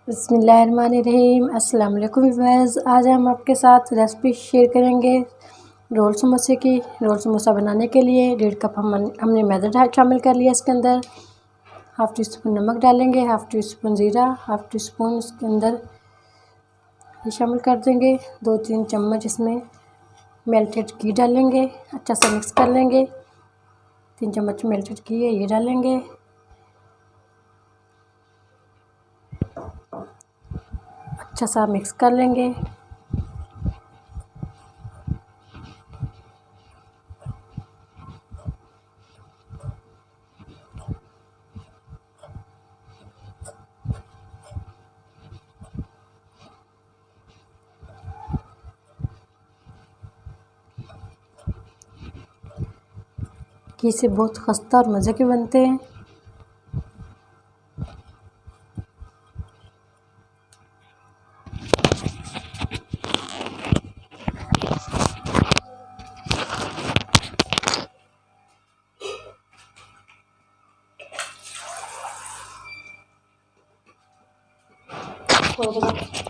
बिस्मिल्लाहिर्रहमानिर्रहीम। अस्सलाम वालेकुम व्यूअर्स, आज हम आपके साथ रेसिपी शेयर करेंगे रोल समोसे की। रोल समोसा बनाने के लिए 1.5 कप हमने मैदा शामिल कर लिया। इसके अंदर हाफ़ टी स्पून नमक डालेंगे, हाफ़ टी स्पून ज़ीरा, हाफ़ टी स्पून इसके अंदर ये शामिल कर देंगे। 2-3 चम्मच इसमें मेल्टेड घी डालेंगे, अच्छा सा मिक्स कर लेंगे। 3 चम्मच मेल्टेड घी है ये डालेंगे। अच्छा सा मिक्स कर लेंगे। घी से बहुत खस्ता और मज़े के बनते हैं।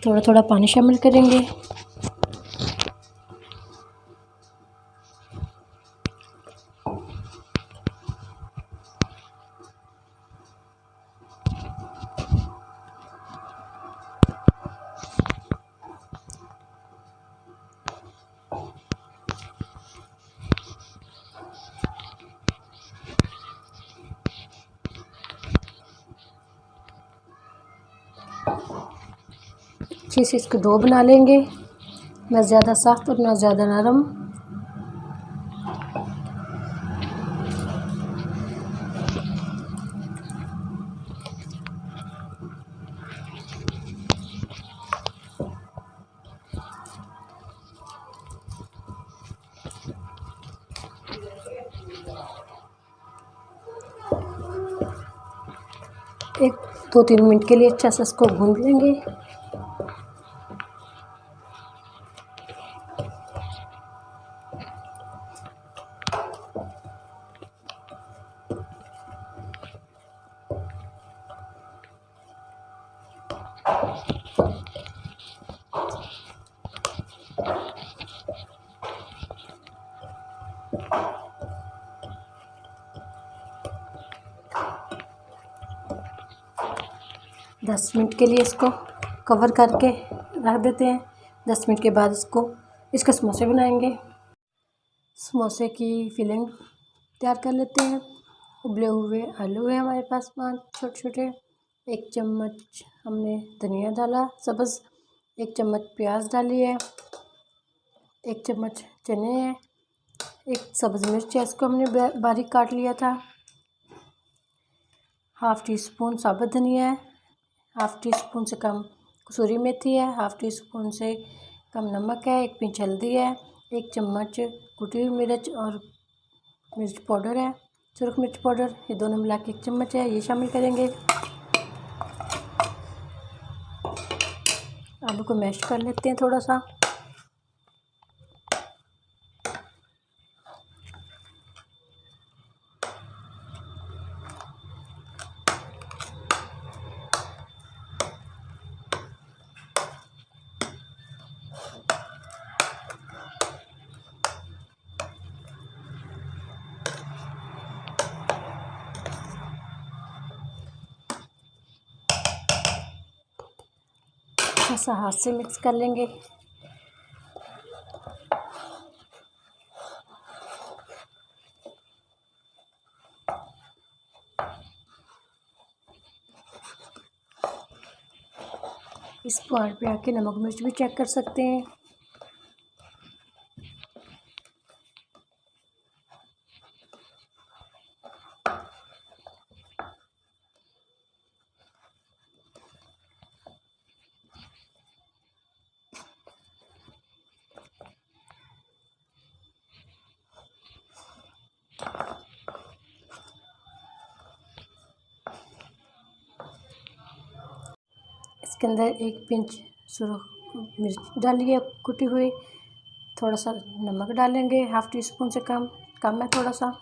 थोड़ा थोड़ा पानी शामिल करेंगे। अच्छे से इसको डो बना लेंगे, ना ज़्यादा सख्त और ना ज़्यादा नरम। एक 2-3 मिनट के लिए अच्छा से इसको भून लेंगे। दस मिनट के लिए इसको कवर करके रख देते हैं। 10 मिनट के बाद इसके समोसे बनाएंगे। समोसे की फिलिंग तैयार कर लेते हैं। उबले हुए आलू है हमारे पास 5 छोटे छोटे। 1 चम्मच हमने धनिया डाला सब्ज़, 1 चम्मच प्याज डाली है, 1 चम्मच चने हैं, 1 सब्ज़ मिर्च है, इसको हमने बारीक काट लिया था। हाफ़ टी स्पून साबुत धनिया है, हाफ़ टी स्पून से कम कसूरी मेथी है, हाफ़ टी स्पून से कम नमक है, 1 पिंच हल्दी है, 1 चम्मच कुटी हुई मिर्च और मिर्च पाउडर है, सुरख मिर्च पाउडर, ये दोनों मिला के 1 चम्मच है, ये शामिल करेंगे। आलू को मैश कर लेते हैं थोड़ा सा। ऐसा हाथ से मिक्स कर लेंगे। इस पॉइंट पे आके नमक मिर्च भी चेक कर सकते हैं। इसके अंदर 1 पिंच सुरख मिर्च डालिए कुटी हुई, थोड़ा सा नमक डालेंगे, हाफ़ टी स्पून से कम है थोड़ा सा।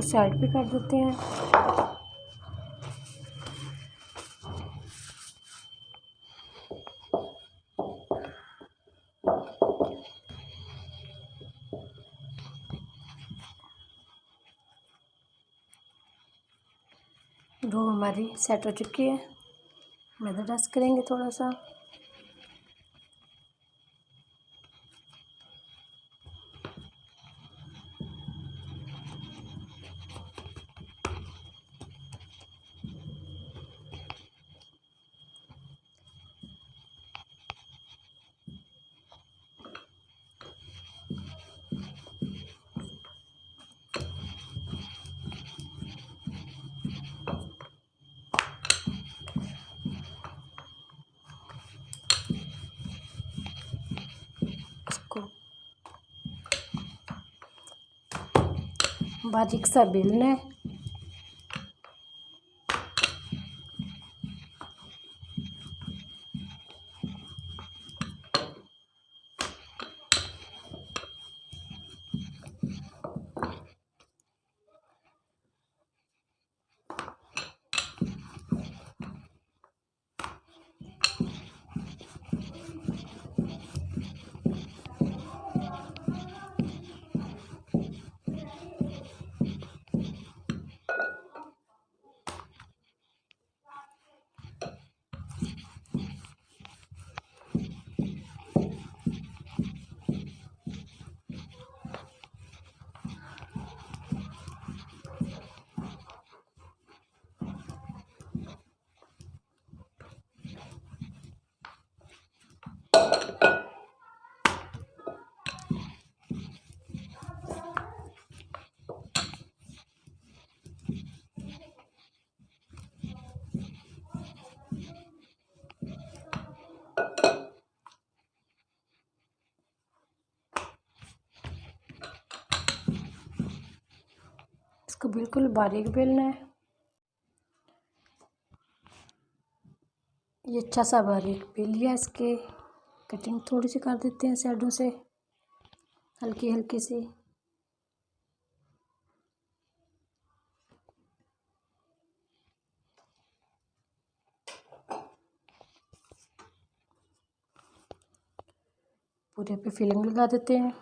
इसको साइड पे कर देते हैं। डो हमारी सेट हो चुकी है। मैदा डस्ट करेंगे थोड़ा सा। इसको बारीक सा बेलना है। इसको बिल्कुल बारीक बेलना है। ये अच्छा सा बारीक बेल लिया। इसके कटिंग थोड़ी सी कर देते हैं साइडों से, हल्की हल्की सी। पूरे पे फिलिंग लगा देते हैं।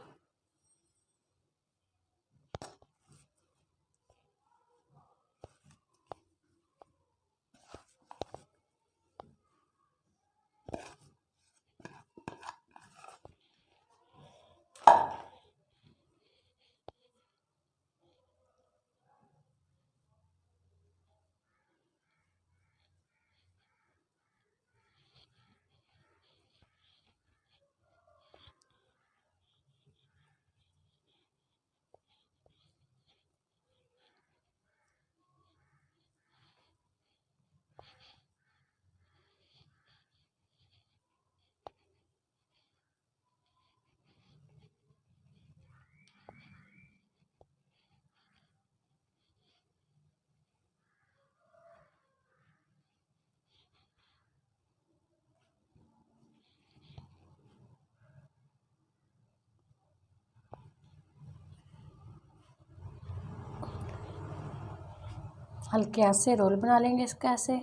हल्के हाथ से रोल बना लेंगे इसका ऐसे।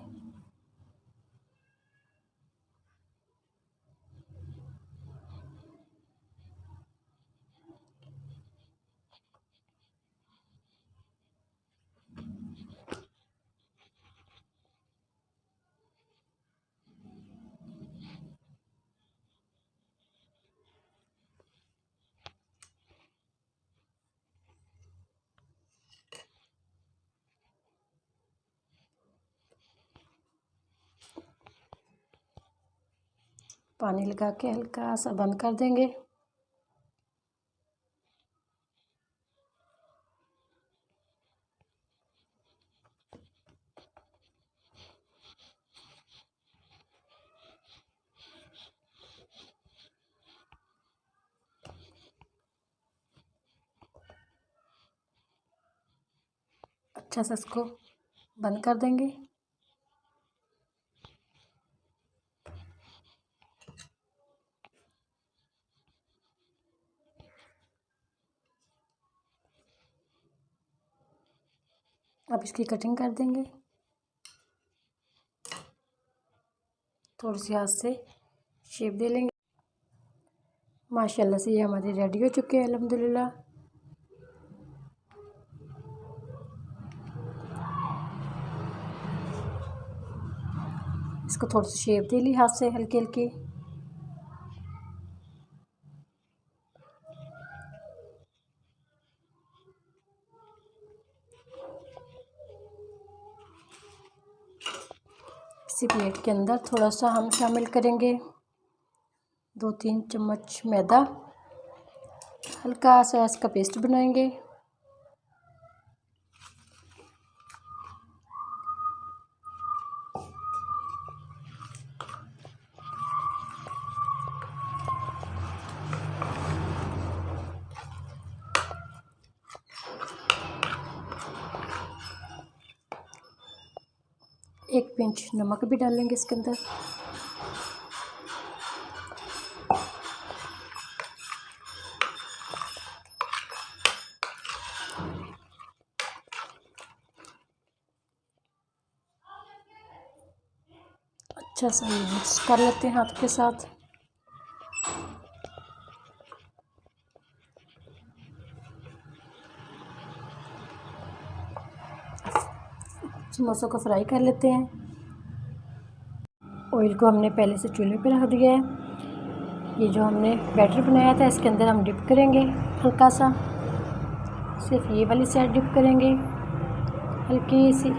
पानी लगा के हल्का सा बंद कर देंगे। अच्छा सा इसको बंद कर देंगे। अब इसकी कटिंग कर देंगे। थोड़ी सी हाथ से शेप दे लेंगे। माशाल्लाह से ये हमारे रेडी हो चुके हैं अल्हम्दुलिल्लाह। इसको थोड़ी सी शेप दे ली हाथ से हल्की हल्की। इसी प्लेट के अंदर थोड़ा सा हम शामिल करेंगे 2-3 चम्मच मैदा। हल्का सा इसका पेस्ट बनाएंगे। एक पिंच नमक भी डालेंगे इसके अंदर। अच्छा सा मिक्स कर लेते हैं हाथ के साथ। समोसों को फ्राई कर लेते हैं। ऑयल को हमने पहले से चूल्हे पे रख दिया है। ये जो हमने बैटर बनाया था इसके अंदर हम डिप करेंगे। हल्का सा सिर्फ ये वाली साइड डिप करेंगे हल्की सी।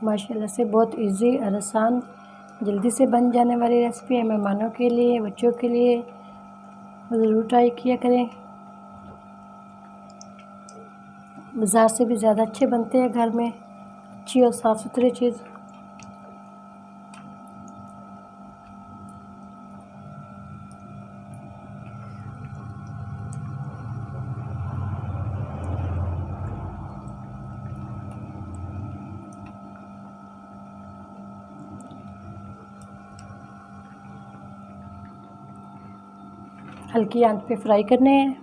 माशाल्लाह से बहुत इजी और आसान जल्दी से बन जाने वाली रेसिपी है। मेहमानों के लिए, बच्चों के लिए ज़रूर ट्राई किया करें। बाज़ार से भी ज़्यादा अच्छे बनते हैं घर में, अच्छी और साफ़ सुथरी चीज़। हल्की आंच पे फ्राई करने हैं।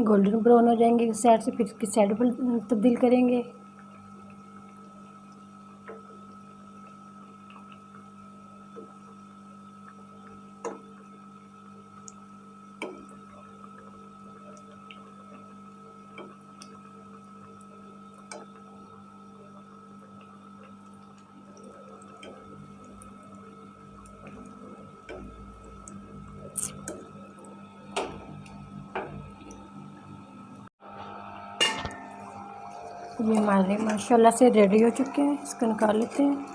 गोल्डन ब्राउन हो जाएंगे इस साइड से, फिर किस साइड पर तब्दील करेंगे। ये हमारे माशाल्लाह से रेडी हो चुके हैं। इसको निकाल लेते हैं।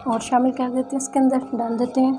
और शामिल कर देते हैं, इसके अंदर डाल देते हैं।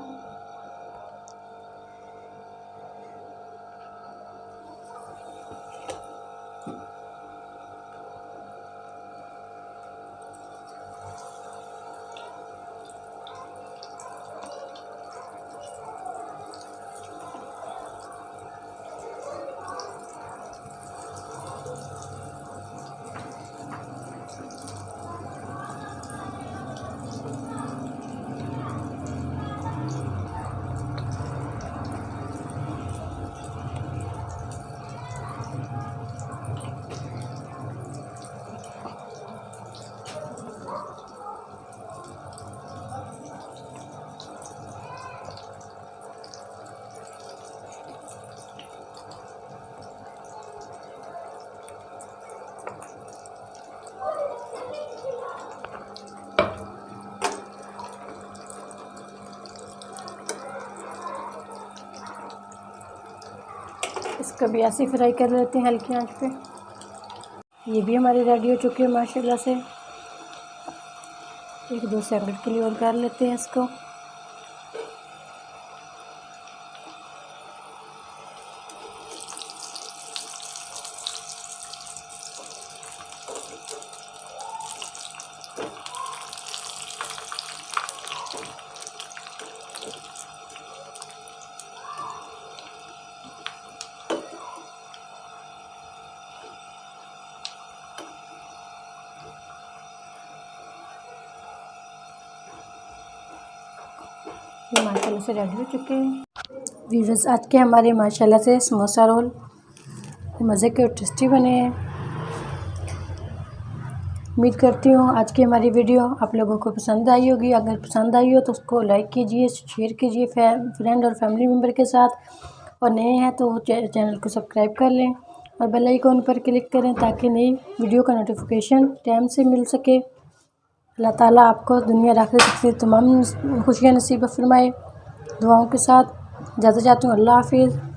इसको भी ऐसे फ्राई कर लेते हैं हल्की आंच पे। ये भी हमारे रेडी हो चुके हैं माशाल्लाह से। 1-2 सेकंड के लिए और कर लेते हैं इसको। ये माशाल्लाह से रेडी हो चुके हैं। व्यूअर्स, आज के हमारे माशाल्लाह से समोसा रोल मज़े के और टेस्टी बने हैं। उम्मीद करती हूँ आज की हमारी वीडियो आप लोगों को पसंद आई होगी। अगर पसंद आई हो तो उसको लाइक कीजिए, शेयर कीजिए फ्रेंड और फैमिली मेम्बर के साथ, और नए हैं तो चैनल को सब्सक्राइब कर लें और बेल आइकन पर क्लिक करें ताकि नई वीडियो का नोटिफिकेशन टाइम से मिल सके। अल्लाह ताला आपको दुनिया आखिरत से तमाम खुशियाँ नसीब फरमाए। दुआओं के साथ इजाज़त चाहती हूँ। अल्लाह हाफिज़।